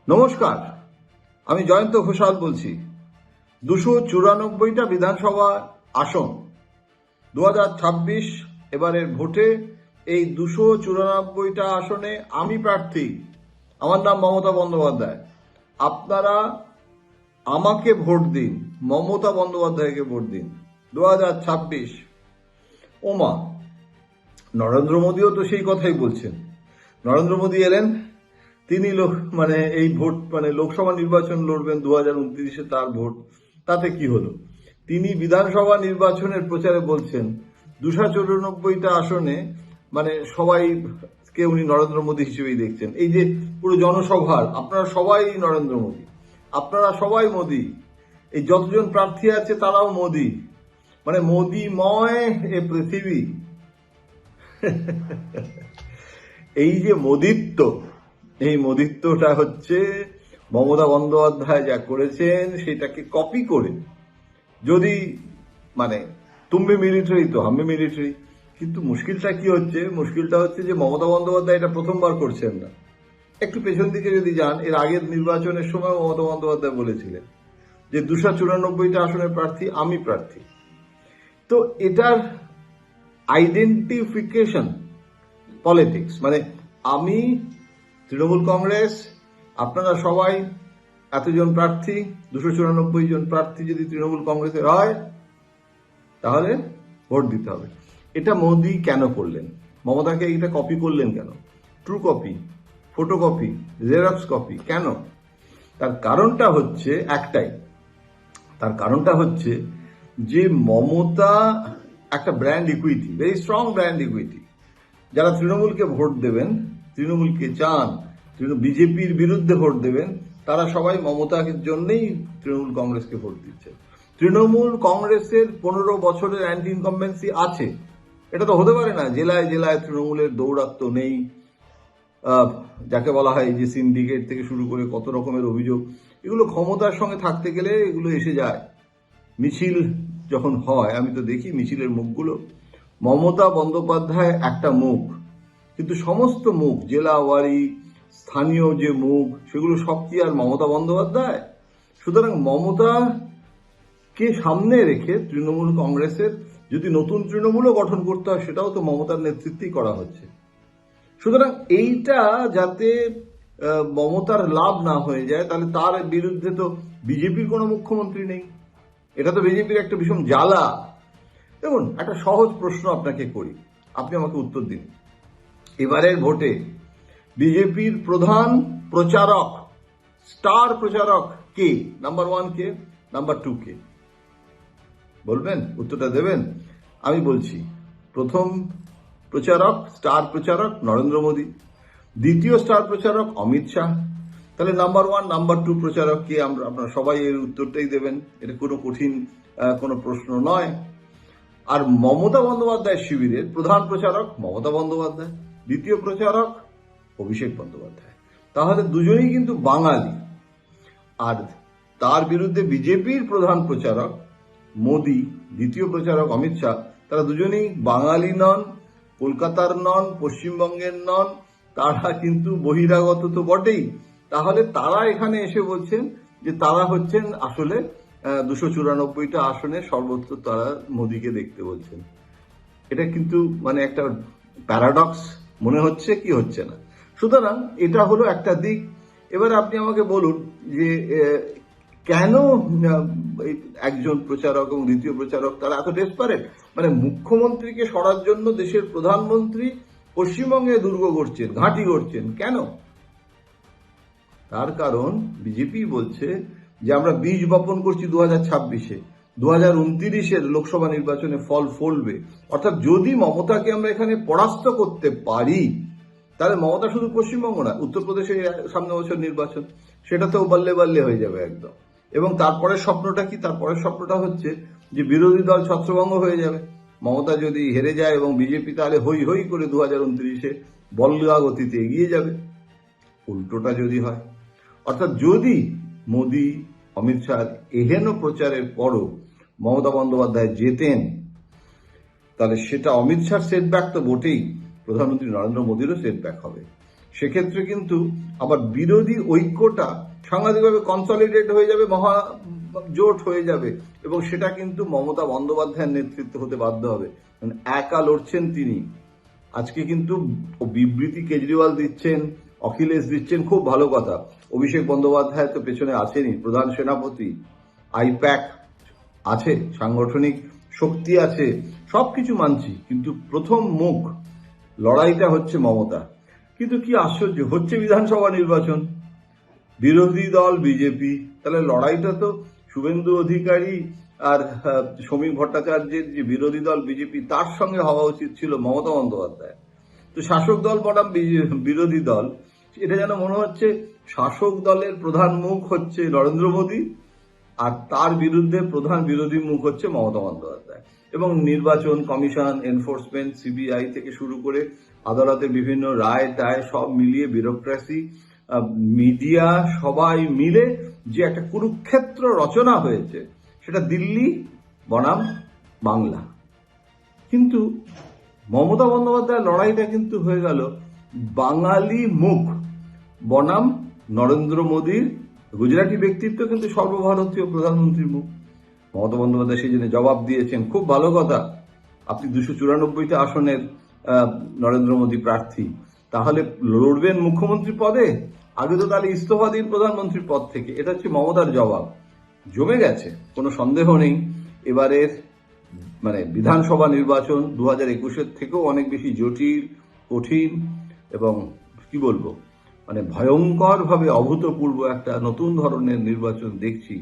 নমস্কার, আমি জয়ন্ত ঘোষাল বলছি। 294টা বিধানসভা আসন 2026 এবারের ভোটে এই 294টা আসনে আমি প্রার্থী। আমার নাম মমতা বন্দ্যোপাধ্যায়। আপনারা আমাকে ভোট দিন, মমতা বন্দ্যোপাধ্যায়কে ভোট দিন। 2026 ওমা, নরেন্দ্র মোদীও তো সেই কথাই বলছেন। নরেন্দ্র মোদী এলেন, তিনি এই ভোট লোকসভা নির্বাচন লড়বেন 2029-এ, তার ভোট, তাতে কি হলো? তিনি বিধানসভা নির্বাচনের প্রচারে বলছেন 294টা আসনে সবাইকে উনি নরেন্দ্র মোদী হিসেবেই দেখছেন। এই যে পুরো জনসভার আপনারা সবাই নরেন্দ্র মোদী, আপনারা সবাই মোদী, এই যতজন প্রার্থী আছে তারাও মোদী, মোদীময় এ পৃথিবী। এই যে মোদিত্ব, এই মোদিত্বটা হচ্ছে মমতা বন্দ্যোপাধ্যায় যা করেছেন সেটাকে কপি করে, যদি তুমি মিলিটারি তো আমি মিলিটারি, কিন্তু মুশকিলটা কি হচ্ছে? মুশকিলটা হচ্ছে যে মমতা বন্দ্যোপাধ্যায় এটা প্রথমবার করছেন না। একটু পেছন দিকে যদি যান, এর আগের নির্বাচনের সময় মমতা বন্দ্যোপাধ্যায় বলেছিলেন যে 294টা আসনের প্রার্থী আমি প্রার্থী। তো এটার আইডেন্টিফিকেশন পলিটিক্স, আমি তৃণমূল কংগ্রেস, আপনারা সবাই এতজন প্রার্থী, 294 জন প্রার্থী যদি তৃণমূল কংগ্রেসের হয় তাহলে ভোট দিতে হবে। এটা মোদী কেন করলেন? মমতাকে এটা কপি করলেন কেন? True copy, photocopy, xerox copy কেন? তার কারণটা হচ্ছে একটাই, তার কারণটা হচ্ছে যে মমতা একটা brand equity, very strong brand equity. যারা তৃণমূলকে ভোট দেবেন, তৃণমূলকে চান, বিজেপির বিরুদ্ধে ভোট দেবেন, তারা সবাই মমতার জন্যই তৃণমূল কংগ্রেসকে ভোট দিচ্ছে। তৃণমূল কংগ্রেসের 15 বছরের অ্যান্টি ইনকাম্বেন্সি আছে, এটা তো হতে পারে না। জেলায় জেলায় তৃণমূলের দৌরাত্ম্য নেই, যাকে বলা হয় যে সিন্ডিকেট থেকে শুরু করে কত রকমের অভিযোগ, এগুলো ক্ষমতার সঙ্গে থাকতে গেলে এগুলো এসে যায়। মিছিল যখন হয়, আমি তো দেখি মিছিলের মুখগুলো, মমতা বন্দ্যোপাধ্যায় একটা মুখ, কিন্তু সমস্ত মুখ, জেলাওয়ারি, স্থানীয় যে মুখ, সেগুলো সব কি আর মমতা বন্দ্যোপাধ্যায়? সুতরাং মমতাকে সামনে রেখে তৃণমূল কংগ্রেসের যদি নতুন তৃণমূলও গঠন করতে হয়, সেটাও তো মমতার নেতৃত্বেই করা হচ্ছে। সুতরাং এইটা যাতে মমতার লাভ না হয়ে যায়, তাহলে তার বিরুদ্ধে তো বিজেপির কোনো মুখ্যমন্ত্রী নেই। এটা তো বিজেপির একটা ভীষণ জ্বালা। দেখুন, একটা সহজ প্রশ্ন আপনাকে করি, আপনি আমাকে উত্তর দিন। এবারের ভোটে বিজেপির প্রধান প্রচারক, স্টার প্রচারক কে? নাম্বার 1 কে? নাম্বার 2 কে? বলবেন, উত্তরটা দেবেন? আমি বলছি, প্রথম প্রচারক, স্টার প্রচারক নরেন্দ্র মোদী, দ্বিতীয় স্টার প্রচারক অমিত শাহ। তাহলে নাম্বার 1, নাম্বার 2 প্রচারক কে? আপনারা সবাই এর উত্তরটাই দেবেন, এটা কোনো কঠিন কোনো প্রশ্ন নয়। আর মমতা বন্দ্যোপাধ্যায় শিবিরের প্রধান প্রচারক মমতা বন্দ্যোপাধ্যায়, দ্বিতীয় প্রচারক অভিষেক বন্দ্যোপাধ্যায়। তাহলে দুজনেই কিন্তু বাঙালি। আর তার বিরুদ্ধে বিজেপির প্রধান প্রচারক মোদী, দ্বিতীয় প্রচারক অমিত শাহ, তারা দুজনেই বাঙালি নন, কলকাতার নন, পশ্চিমবঙ্গের নন, তারা কিন্তু বহিরাগত তো বটেই। তাহলে তারা এখানে এসে বলছেন যে তারা হচ্ছেন আসলে 294টা আসনে সর্বত্র তারা মোদীকে দেখতে বলছেন। এটা কিন্তু একটা প্যারাডক্স মনে হচ্ছে, কি হচ্ছে না? সুতরাং এটা হলো একটা দিক। এবার আপনি আমাকে বলুন যে কেন একজন প্রচারক এবং দ্বিতীয় প্রচারক তারা এত ডেসপারেট? মুখ্যমন্ত্রীকে সরার জন্য দেশের প্রধানমন্ত্রী পশ্চিমবঙ্গে দুর্গ করছেন, ঘাঁটি করছেন, কেন? তার কারণ বিজেপি বলছে যে আমরা বীজ বপন করছি 2026-এ, 2029-এর লোকসভা নির্বাচনে ফল ফলবে। অর্থাৎ যদি মমতাকে আমরা এখানে পরাস্ত করতে পারি, তাহলে মমতা শুধু পশ্চিমবঙ্গ না, উত্তরপ্রদেশে সামনে বছর নির্বাচন, সেটাতেও বাল্লে বাল্লে হয়ে যাবে একদম। এবং তারপরের স্বপ্নটা কি? তারপরের স্বপ্নটা হচ্ছে যে বিরোধী দল ছত্রভঙ্গ হয়ে যাবে। মমতা যদি হেরে যায় এবং বিজেপি তাহলে হই হই করে 2029-এ বল্গা গতিতে এগিয়ে যাবে। উল্টোটা যদি হয়, অর্থাৎ যদি মোদী, অমিত শাহ এহেন প্রচারের পরও মমতা বন্দ্যোপাধ্যায় জেতেন, তাহলে সেটা অমিত শাহর সেটব্যাক তো বটেই, প্রধানমন্ত্রী নরেন্দ্র মোদীরও সেটব্যাক হবে। সেক্ষেত্রে কিন্তু আবার বিরোধী ঐক্যটা সাংঘাতিকভাবে কনসলিডেট হয়ে যাবে, মহা জোট হয়ে যাবে, এবং সেটা কিন্তু মমতা বন্দ্যোপাধ্যায়ের নেতৃত্বে হতে বাধ্য হবে। মানে একা লড়ছেন তিনি। আজকে কিন্তু বিবৃতি কেজরিওয়াল দিচ্ছেন, অখিলেশ দিচ্ছেন, খুব ভালো কথা। অভিষেক বন্দ্যোপাধ্যায় তো পেছনে আছেনই, প্রধান সেনাপতি, আইপ্যাক আছে, সাংগঠনিক শক্তি আছে, সবকিছু মানছি, কিন্তু প্রথম মুখ লড়াইটা হচ্ছে মমতা। কিন্তু কি আশ্চর্য, হচ্ছে বিধানসভা নির্বাচন, বিরোধী দল বিজেপি, তাহলে লড়াইটা তো শুভেন্দু অধিকারী আর সমীক ভট্টাচার্যের যে বিরোধী দল বিজেপি, তার সঙ্গে হওয়া উচিত ছিল মমতা বন্দ্যোপাধ্যায়। তো শাসক দল বনাম বিরোধী দল, এটা যেন মনে হচ্ছে শাসক দলের প্রধান মুখ হচ্ছে নরেন্দ্র মোদী, আর তার বিরুদ্ধে প্রধান বিরোধী মুখ হচ্ছে মমতা বন্দ্যোপাধ্যায়। এবং নির্বাচন কমিশন, এনফোর্সমেন্ট, সিবিআই থেকে শুরু করে আদালতের বিভিন্ন রায় টায় সব মিলিয়ে ব্যুরোক্রেসি, মিডিয়া, সবাই মিলে যে একটা কুরুক্ষেত্র রচনা হয়েছে, সেটা দিল্লি বনাম বাংলা। কিন্তু মমতা বন্দ্যোপাধ্যায়ের লড়াইটা কিন্তু হয়ে গেল বাঙালি মুখ বনাম নরেন্দ্র মোদীর গুজরাটি ব্যক্তিত্ব কিন্তু সর্বভারতীয় প্রধানমন্ত্রীর মুখ। মমতা বন্দ্যোপাধ্যায় সেই জন্য জবাব দিয়েছেন, খুব ভালো কথা, আপনি 294টা আসনের নরেন্দ্র মোদী প্রার্থী, তাহলে লড়বেন মুখ্যমন্ত্রী পদে? আগে তো তাহলে ইস্তফা দিন প্রধানমন্ত্রীর পদ থেকে। এটা হচ্ছে মমতার জবাব। জমে গেছে, কোনো সন্দেহ নেই। এবারের মানে বিধানসভা নির্বাচন 2021-এর থেকেও অনেক বেশি জটিল, কঠিন এবং কি বলবো, মানে ভয়ঙ্করভাবে অভূতপূর্ব একটা নতুন ধরনের নির্বাচন দেখছি।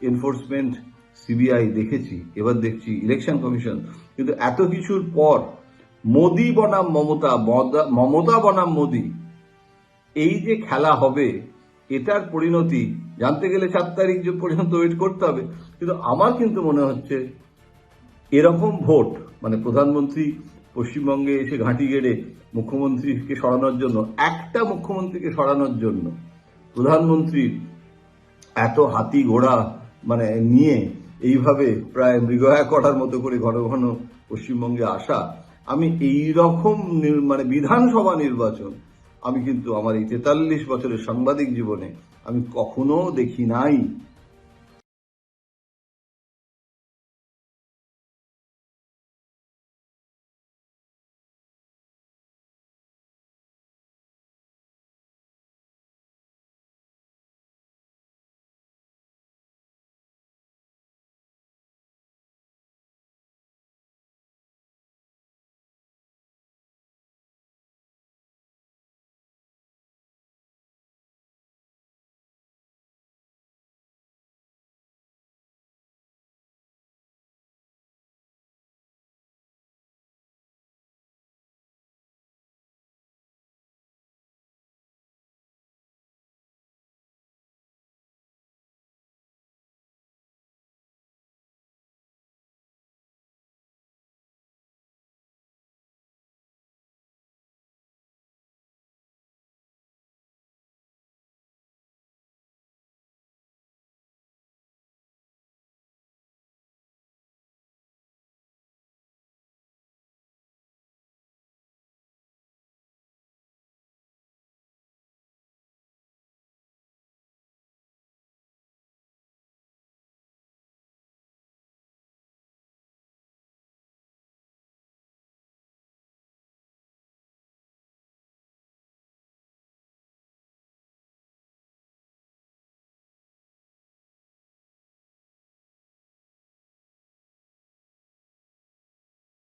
এনফোর্সমেন্ট, সিবিআই দেখেছি, এবার দেখছি ইলেকশন কমিশন। কিন্তু এত কিছুর পর মোদি বনাম মমতা, মমতা বনাম মোদি, এই যে খেলা হবে, এটার পরিণতি জানতে গেলে 4 তারিখ পর্যন্ত ওয়েট করতে হবে। কিন্তু আমার কিন্তু মনে হচ্ছে এরকম ভোট, মানে প্রধানমন্ত্রী পশ্চিমবঙ্গে এসে ঘাঁটি গেড়ে মুখ্যমন্ত্রীকে সরানোর জন্য, একটা মুখ্যমন্ত্রীকে সরানোর জন্য প্রধানমন্ত্রীর এত হাতি ঘোড়া মানে নিয়ে এইভাবে প্রায় মৃগয়া করার মতো করে ঘন ঘন পশ্চিমবঙ্গে আসা, আমি এই রকম মানে বিধানসভা নির্বাচন আমি কিন্তু আমার এই 43 বছরের সাংবাদিক জীবনে আমি কখনো দেখি নাই।